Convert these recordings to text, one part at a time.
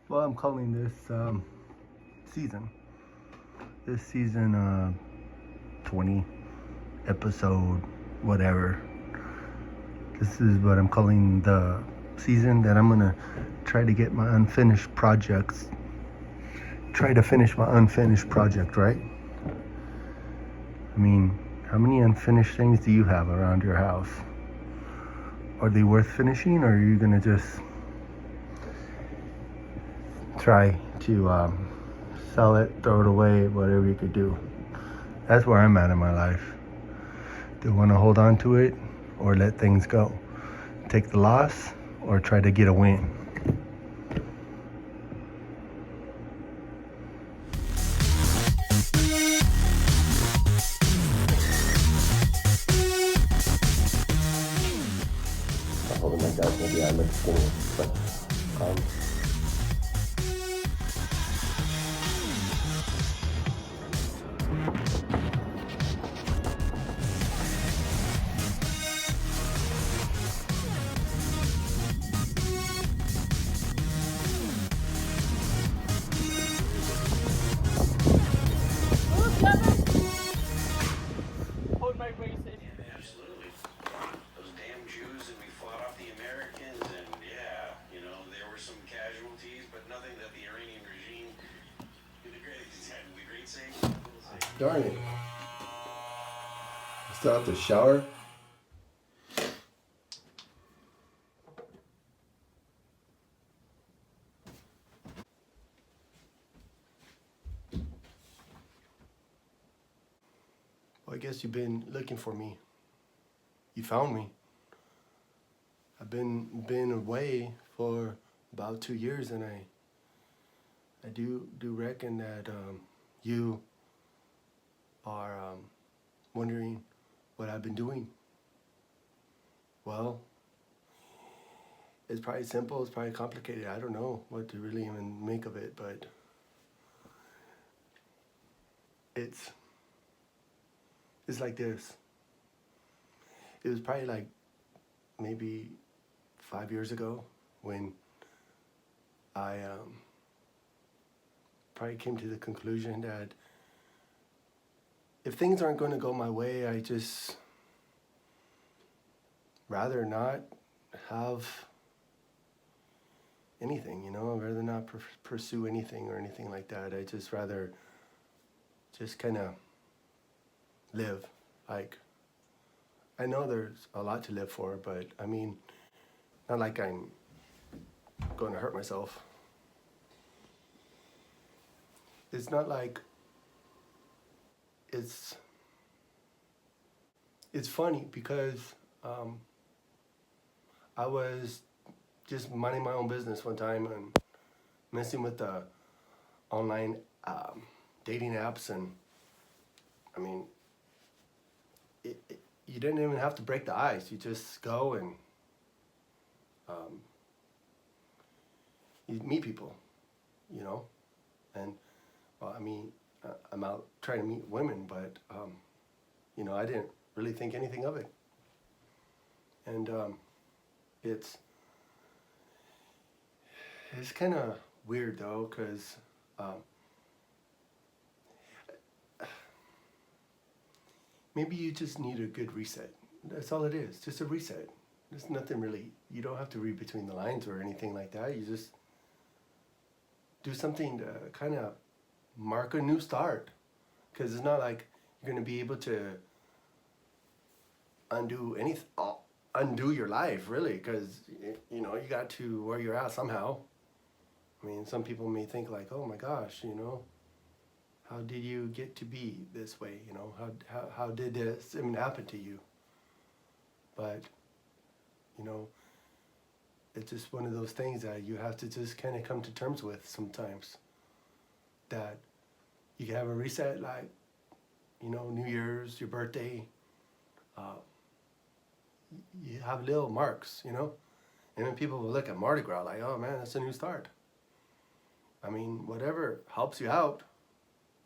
Well, I'm calling this season. This season 20 episode whatever. This is what I'm calling the season that I'm gonna try to get my unfinished projects. Try to finish my unfinished project, right? I mean, how many unfinished things do you have around your house? Are they worth finishing, or are you gonna just try to sell it, throw it away, whatever you could do? That's where I'm at in my life. Do I want to hold on to it or let things go? Take the loss or try to get a win? I hold it like that, maybe I look skinny, but Hold my braces. Yeah, absolutely. Those damn Jews, and we fought off the Americans, and yeah, there were some casualties, but nothing that the Iranian regime did the great sake. darn it. I still have to shower. Well, I guess you've been looking for me. You found me. I've been away for about 2 years, and I do reckon that you are wondering what I've been doing. Well, it's probably simple. It's probably complicated. I don't know what to really even make of it, but it's like this. It was probably like maybe 5 years ago when I probably came to the conclusion that if things aren't going to go my way, I just rather not have anything, I'd rather not pursue anything or anything like that. I just rather just kind of live. Like, I know there's a lot to live for, but I mean, not like I'm going to hurt myself. It's not like it's funny because I was just minding my own business one time and messing with the online dating apps, and I mean, you didn't even have to break the ice. You just go and you meet people, and well, I mean, I'm out trying to meet women, but I didn't really think anything of it, and it's kind of weird though, because maybe you just need a good reset. That's all it is, just a reset. There's nothing really, you don't have to read between the lines or anything like that. You just do something to kind of mark a new start. Because it's not like you're going to be able to undo your life, really, because you got to where you're at somehow. I mean, some people may think like, oh my gosh, how did you get to be this way? How did this even happen to you? But it's just one of those things that you have to just kind of come to terms with sometimes. That you can have a reset, like New Year's, your birthday. You have little marks, and then people will look at Mardi Gras like, oh man, that's a new start. I mean, whatever helps you out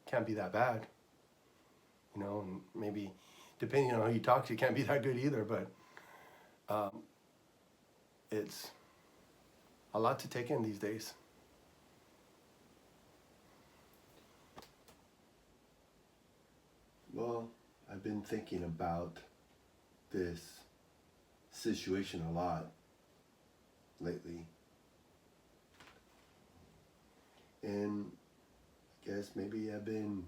can't be that bad. And maybe depending on who you talk to, can't be that good either, but it's a lot to take in these days. Well, I've been thinking about this situation a lot lately. And I guess maybe I've been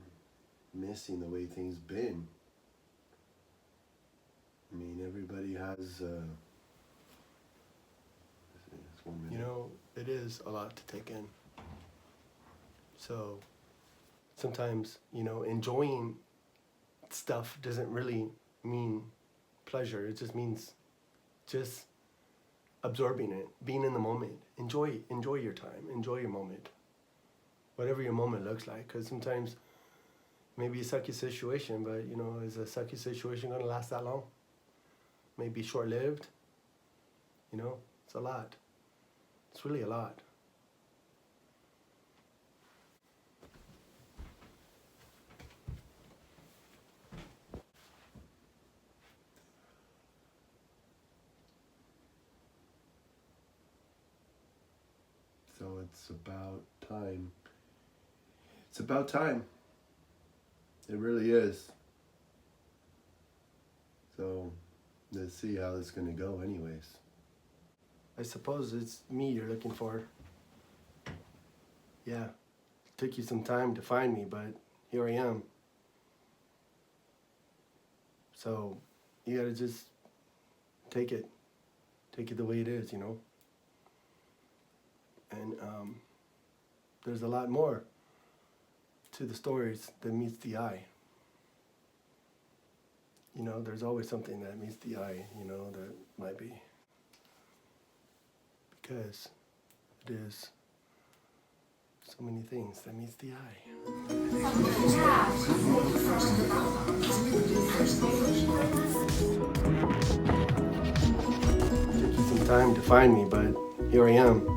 missing the way things been. I mean, everybody has, you know, it is a lot to take in. So sometimes, enjoying stuff doesn't really mean pleasure. It just means just absorbing it, being in the moment. Enjoy your time, enjoy your moment. Whatever your moment looks like, because sometimes maybe a sucky situation, but is a sucky situation going to last that long? Maybe short-lived. It's a lot. It's really a lot. So it's about time. It's about time. It really is. So let's see how it's going to go anyways. I suppose it's me you're looking for. Yeah. It took you some time to find me, but here I am. So you got to just take it. Take it the way it is, And there's a lot more to the stories than meets the eye. There's always something that meets the eye, that might be. Because it is so many things that meets the eye. It took you some time to find me, but here I am.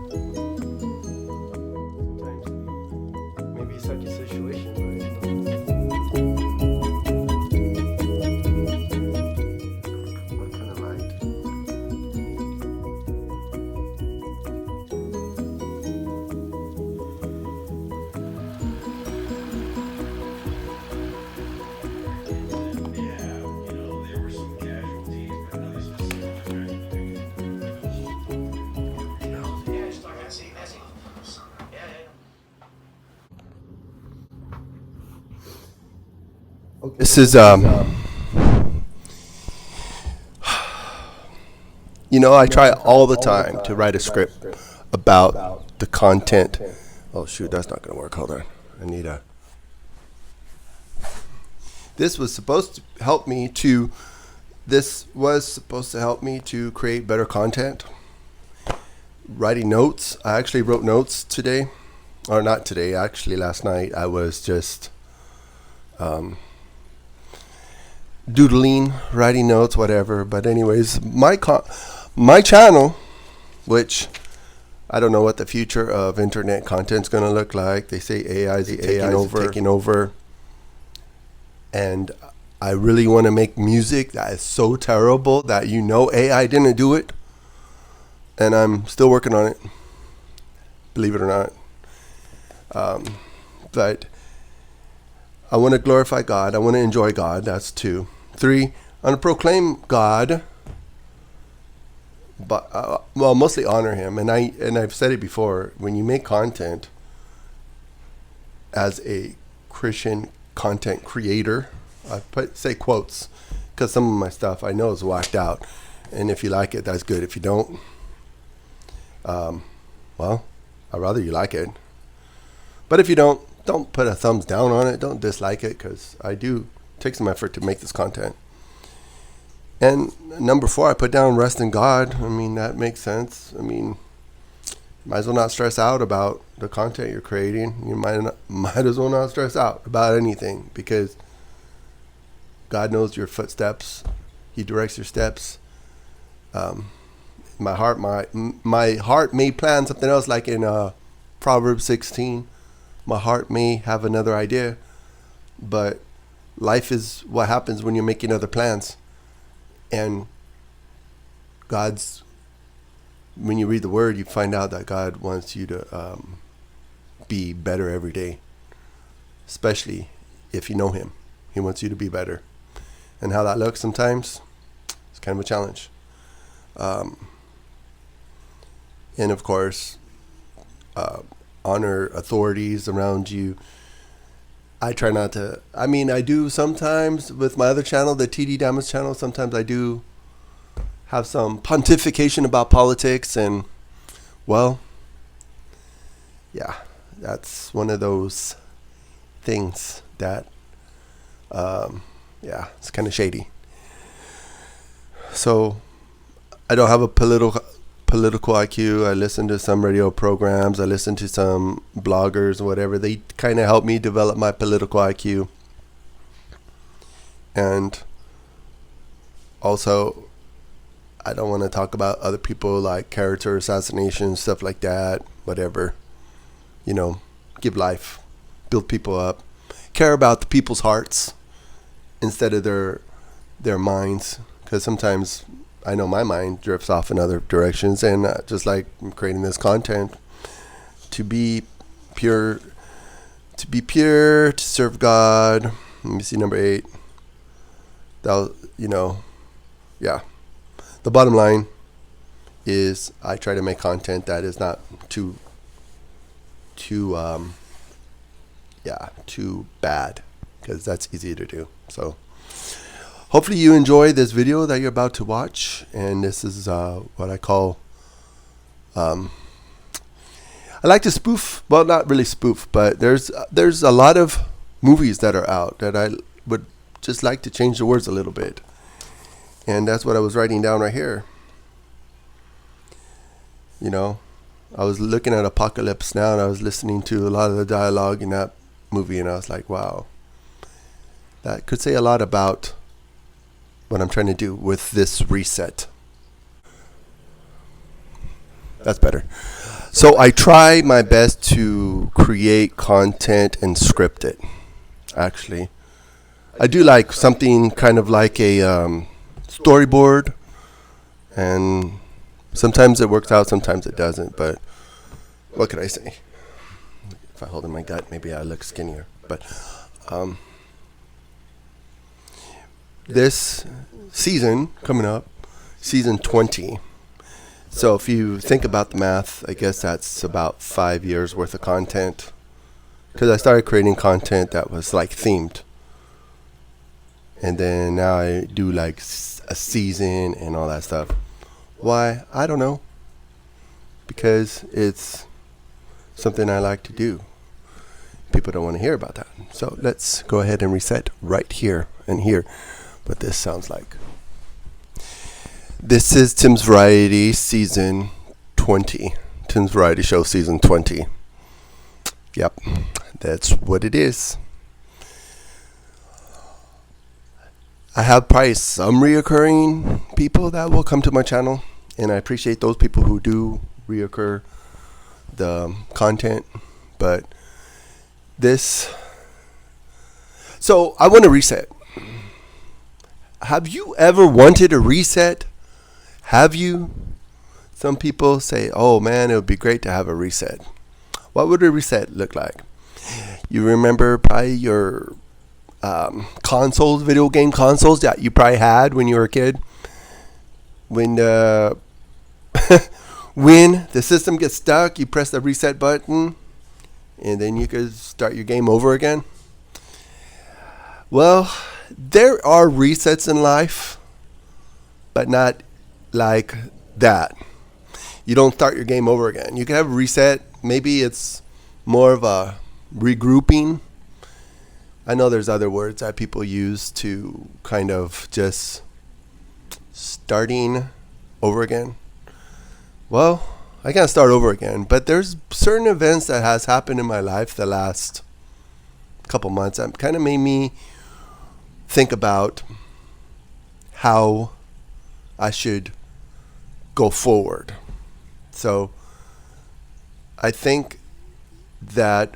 Maybe a sucky situation, but what kind of light? There were some casualties, but nothing specific. Yeah, just talking messy. Okay. This is I try all the time to write a script about the content. Oh shoot, that's not gonna work. Hold on. I need a. This was supposed to help me to create better content. Writing notes. I actually wrote notes today. Or not today, actually last night. I was just doodling, writing notes, whatever. But anyways, my channel, which I don't know what the future of internet content's going to look like. They say AI is taking over. And I really want to make music that is so terrible that AI didn't do it. And I'm still working on it, believe it or not. But I want to glorify God. I want to enjoy God. That's 2. 3, I want to proclaim God, but mostly honor Him. And I've said it before. When you make content as a Christian content creator, I say quotes because some of my stuff I know is whacked out. And if you like it, that's good. If you don't, well, I'd rather you like it. But if you don't put a thumbs down on it. Don't dislike it, because I do take some effort to make this content. And number 4, I put down rest in God. I mean, that makes sense. I mean, might as well not stress out about the content you're creating. You might as well not stress out about anything, because God knows your footsteps. He directs your steps. My heart may plan something else, like in Proverbs 16. My heart may have another idea, but life is what happens when you're making other plans. And when you read the Word, you find out that God wants you to be better every day, especially if you know Him. He wants you to be better. And how that looks sometimes, it's kind of a challenge. And of course, honor authorities around you. I try not to. I mean, I do sometimes with my other channel, the TD Damits channel. Sometimes I do have some pontification about politics, and well, yeah, that's one of those things that, yeah, it's kind of shady. So I don't have a political IQ. I listen to some radio programs. I listen to some bloggers, whatever. They kind of help me develop my political IQ. And also, I don't want to talk about other people, like character assassination, stuff like that, whatever. You know, give life, build people up, care about the people's hearts instead of their minds. Because sometimes I know my mind drifts off in other directions, and just like I'm creating this content to be pure, to serve God. Let me see, number 8. That, you know, yeah. The bottom line is I try to make content that is not too bad, because that's easy to do. So hopefully you enjoy this video that you're about to watch, and this is what I call, I like to spoof, well, not really spoof, but there's a lot of movies that are out that I would just like to change the words a little bit, and that's what I was writing down right here. You know, I was looking at Apocalypse Now, and I was listening to a lot of the dialogue in that movie, and I was like, wow, that could say a lot about what I'm trying to do with this reset. That's better. So I try my best to create content and script it. Actually, I do like something kind of like a storyboard, and sometimes it works out, sometimes it doesn't, but what could I say? If I hold in my gut, maybe I look skinnier, but this season coming up, season 20. So if you think about the math, I guess that's about 5 years worth of content, because I started creating content that was like themed, and then now I do like a season and all that stuff. Why? I don't know, because it's something I like to do. People don't want to hear about that. So let's go ahead and reset right here and hear what this sounds like. This is Tim's Variety season 20. Tim's Variety Show season 20. Yep, that's what it is. I have probably some reoccurring people that will come to my channel, and I appreciate those people who do reoccur the content, but this, so I want to reset. Have you ever wanted a reset? Have you? Some people say, oh man, it would be great to have a reset. What would a reset look like? You remember probably your consoles, video game consoles that you probably had when you were a kid. When when the system gets stuck, you press the reset button, and then you could start your game over again. Well, there are resets in life, but not like that. You don't start your game over again. You can have a reset. Maybe it's more of a regrouping. I know there's other words that people use to kind of just starting over again. Well, I can't start over again, but there's certain events that has happened in my life the last couple months that kind of made me think about how I should go forward. So I think that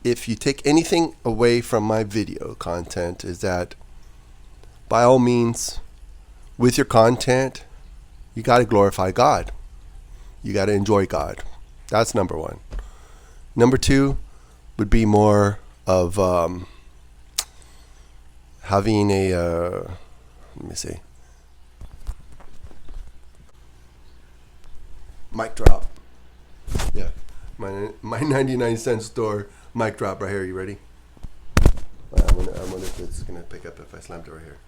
if you take anything away from my video content, is that by all means, with your content, you got to glorify God. You got to enjoy God. That's number one. Number two would be more of having a let me see, mic drop. Yeah, my 99-cent store mic drop right here. You ready? I wonder if it's gonna pick up if I slammed it right here.